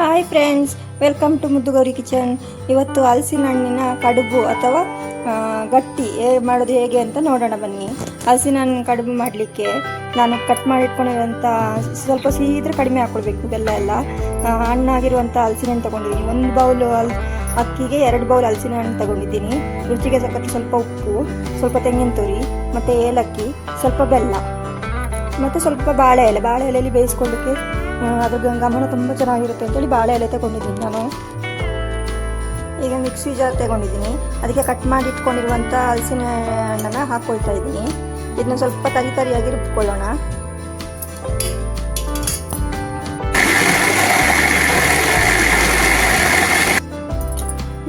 Hi friends, welcome to Muddugauri kitchen. ಇವತ್ತು ಹಲಸಿನ ಹಣ್ಣಿನ ಕಡುಬು ಅಥವಾ ಗಟ್ಟಿ ಮಾಡೋದು ಹೇಗೆ ಅಂತ ನೋಡೋಣ ಬನ್ನಿ. ಹಲಸಿನ ಹಣ್ಣು ಕಡುಬು ಮಾಡಲಿಕ್ಕೆ ನಾನು ಕಟ್ ಮಾಡಿಟ್ಕೊಂಡಿರುವಂಥ ಸ್ವಲ್ಪ ಸಿಹಿ ಇದ್ರೆ ಕಡಿಮೆ ಹಾಕ್ಕೊಳ್ಬೇಕು, ಬೆಲ್ಲ ಎಲ್ಲ. ಹಣ್ಣಾಗಿರುವಂಥ ಹಲಸಿನ ಹಣ್ಣು ತೊಗೊಂಡಿದ್ದೀನಿ. 1 ಬೌಲ್ ಅಕ್ಕಿಗೆ 2 ಬೌಲ್ ಹಲಸಿನ ಹಣ್ಣು ತೊಗೊಂಡಿದ್ದೀನಿ. ರುಚಿಗೆ ಸ್ವಲ್ಪ ಉಪ್ಪು, ಸ್ವಲ್ಪ ತೆಂಗಿನ ತುರಿ, ಮತ್ತು ಏಲಕ್ಕಿ, ಸ್ವಲ್ಪ ಬೆಲ್ಲ, ಮತ್ತು ಸ್ವಲ್ಪ ಬಾಳೆ ಎಲೆಯಲ್ಲಿ ಬೇಯಿಸ್ಕೊಳ್ಳಿಕ್ಕೆ ಅದ್ರ ಗಮನ ತುಂಬ ಚೆನ್ನಾಗಿರುತ್ತೆ ಅಂತೇಳಿ ಬಾಳೆ ಎಲೆ ತಗೊಂಡಿದ್ದೀನಿ ನಾನು. ಈಗ ಮಿಕ್ಸಿ ಜಾರ್ ತಗೊಂಡಿದ್ದೀನಿ, ಅದಕ್ಕೆ ಕಟ್ ಮಾಡಿ ಇಟ್ಕೊಂಡಿರುವಂಥ ಹಲಸಿನ ಹಣ್ಣನ್ನು ಹಾಕ್ಕೊಳ್ತಾ ಇದ್ದೀನಿ. ಇದನ್ನ ಸ್ವಲ್ಪ ತರಿಯಾಗಿ ರುಬ್ಕೊಳ್ಳೋಣ.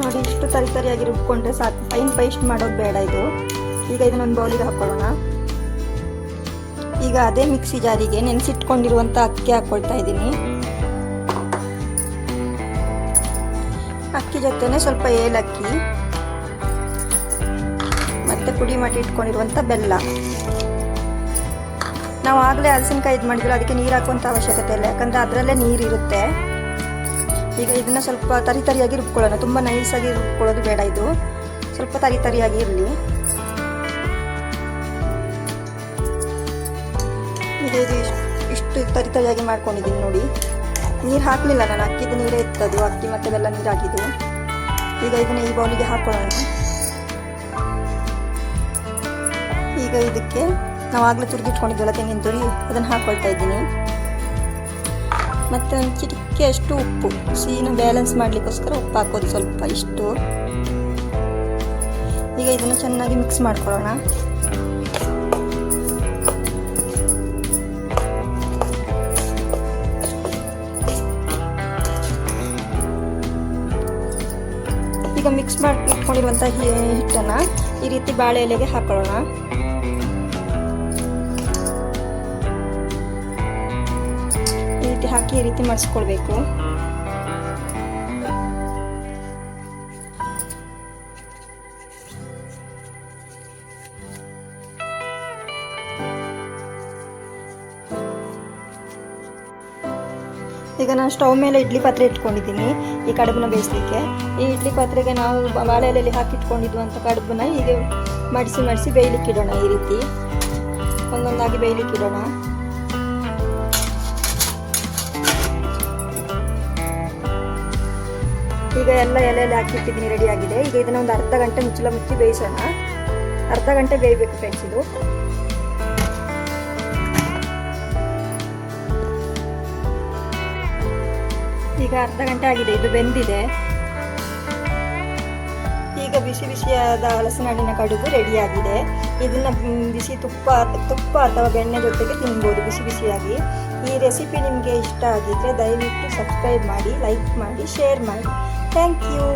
ನೋಡಿ, ಇಷ್ಟು ತರಿಯಾಗಿ ರುಬ್ಕೊಂಡ್ರೆ ಸಾಕು, ಫೈನ್ ಪೇಸ್ಟ್ ಮಾಡೋದು ಬೇಡ ಇದು. ಈಗ ಇದನ್ನೊಂದು ಬೌಲಿಗೆ ಹಾಕ್ಕೊಳ್ಳೋಣ. ಈಗ ಅದೇ ಮಿಕ್ಸಿ ಜಾರಿಗೆ ನೆನೆಸಿಟ್ಕೊಂಡಿರುವಂಥ ಅಕ್ಕಿ ಹಾಕ್ಕೊಳ್ತಾ ಇದ್ದೀನಿ. ಅಕ್ಕಿ ಜೊತೆನೆ ಸ್ವಲ್ಪ ಏಲಕ್ಕಿ ಮತ್ತು ಪುಡಿ ಮಾಡಿ ಇಟ್ಕೊಂಡಿರುವಂಥ ಬೆಲ್ಲ. ನಾವು ಆಗಲೇ ಹಲಸಿನಕಾಯಿ ಇದು ಮಾಡಿದ್ವಿ, ಅದಕ್ಕೆ ನೀರು ಹಾಕುವಂಥ ಅವಶ್ಯಕತೆ ಇಲ್ಲ, ಯಾಕಂದರೆ ಅದರಲ್ಲೇ ನೀರಿರುತ್ತೆ. ಈಗ ಇದನ್ನು ಸ್ವಲ್ಪ ತರಿಯಾಗಿ ರುಬ್ಕೊಳ್ಳೋಣ. ತುಂಬ ನೈಸಾಗಿ ರುಬ್ಕೊಳ್ಳೋದು ಬೇಡ, ಇದು ಸ್ವಲ್ಪ ತರಿಯಾಗಿ ಇರಲಿ. ಇದು ಇಷ್ಟು ತರಿಯಾಗಿ ಮಾಡ್ಕೊಂಡಿದ್ದೀನಿ ನೋಡಿ. ನೀರು ಹಾಕಲಿಲ್ಲ ನಾನು, ಅಕ್ಕಿದು ನೀರೇ ಇತ್ತದು, ಅಕ್ಕಿ ಮತ್ತು ಬೆಲ್ಲ ನೀರು ಹಾಕಿದ್ದು. ಈಗ ಇದನ್ನು ಈ ಬೌಲಿಗೆ ಹಾಕೊಳ್ಳೋಣ. ಈಗ ಇದಕ್ಕೆ ನಾವು ಆಗಲೇ ತುರಿದಿಟ್ಕೊಂಡಿದ್ವಲ್ಲ ತೆಂಗಿನ ತುರಿ, ಅದನ್ನು ಹಾಕ್ಕೊಳ್ತಾ ಇದ್ದೀನಿ. ಮತ್ತು ಒಂದು ಚಿಟಿಕೆ ಅಷ್ಟು ಉಪ್ಪು, ಸಿಹಿನ ಬ್ಯಾಲೆನ್ಸ್ ಮಾಡಲಿಕ್ಕೋಸ್ಕರ ಉಪ್ಪು ಹಾಕೋದು ಸ್ವಲ್ಪ ಇಷ್ಟು. ಈಗ ಇದನ್ನು ಚೆನ್ನಾಗಿ ಮಿಕ್ಸ್ ಮಾಡ್ಕೊಳ್ಳೋಣ. ಈಗ ಮಿಕ್ಸ್ ಮಾಡಿ ಇಟ್ಕೊಂಡಿರುವಂಥ ಹಿಟ್ಟನ್ನು ಈ ರೀತಿ ಬಾಳೆ ಎಲೆಗೆ ಹಾಕೊಳ್ಳೋಣ. ಈ ರೀತಿ ಹಾಕಿ ಈ ರೀತಿ ಮಡಿಸ್ಕೊಳ್ಬೇಕು. ಈಗ ನಾನು ಸ್ಟವ್ ಮೇಲೆ ಇಡ್ಲಿ ಪಾತ್ರೆ ಇಟ್ಕೊಂಡಿದ್ದೀನಿ ಈ ಕಡುಬನ್ನ ಬೇಯಿಸಲಿಕ್ಕೆ. ಈ ಇಡ್ಲಿ ಪಾತ್ರೆಗೆ ನಾವು ಬಾಳೆ ಎಲೆಯಲ್ಲಿ ಹಾಕಿಟ್ಕೊಂಡಿದ್ವಂಥ ಕಡುಬನ್ನ ಹೀಗೆ ಮಡಿಸಿ ಬೇಯಲಿಕ್ಕಿಡೋಣ. ಈ ರೀತಿ ಒಂದೊಂದಾಗಿ ಬೇಯಲಿಕ್ಕಿಡೋಣ. ಈಗ ಎಲ್ಲ ಎಲೆಯಲ್ಲಿ ಹಾಕಿಟ್ಟಿದ್ದೀನಿ, ರೆಡಿಯಾಗಿದೆ. ಈಗ ಇದನ್ನು ಒಂದು ಅರ್ಧ ಗಂಟೆ ಮುಚ್ಚಳ ಮುಚ್ಚಿ ಬೇಯಿಸೋಣ. ಅರ್ಧ ಗಂಟೆ ಬೇಯಬೇಕು ಫ್ರೆಂಡ್ಸ್ ಇದು. ಈಗ ಅರ್ಧ ಗಂಟೆ ಆಗಿದೆ, ಇದು ಬೆಂದಿದೆ. ಈಗ ಬಿಸಿಯಾದ ಹಲಸಿನ ಹಣ್ಣಿನ ಕಡುಬು ರೆಡಿಯಾಗಿದೆ. ಇದನ್ನು ಬಿಸಿ ತುಪ್ಪ ಅಥವಾ ಬೆಣ್ಣೆ ಜೊತೆಗೆ ತಿನ್ಬೋದು ಬಿಸಿಯಾಗಿ. ಈ ರೆಸಿಪಿ ನಿಮಗೆ ಇಷ್ಟ ಆಗಿದ್ದರೆ ದಯವಿಟ್ಟು ಸಬ್ಸ್ಕ್ರೈಬ್ ಮಾಡಿ, ಲೈಕ್ ಮಾಡಿ, ಶೇರ್ ಮಾಡಿ. Thank you.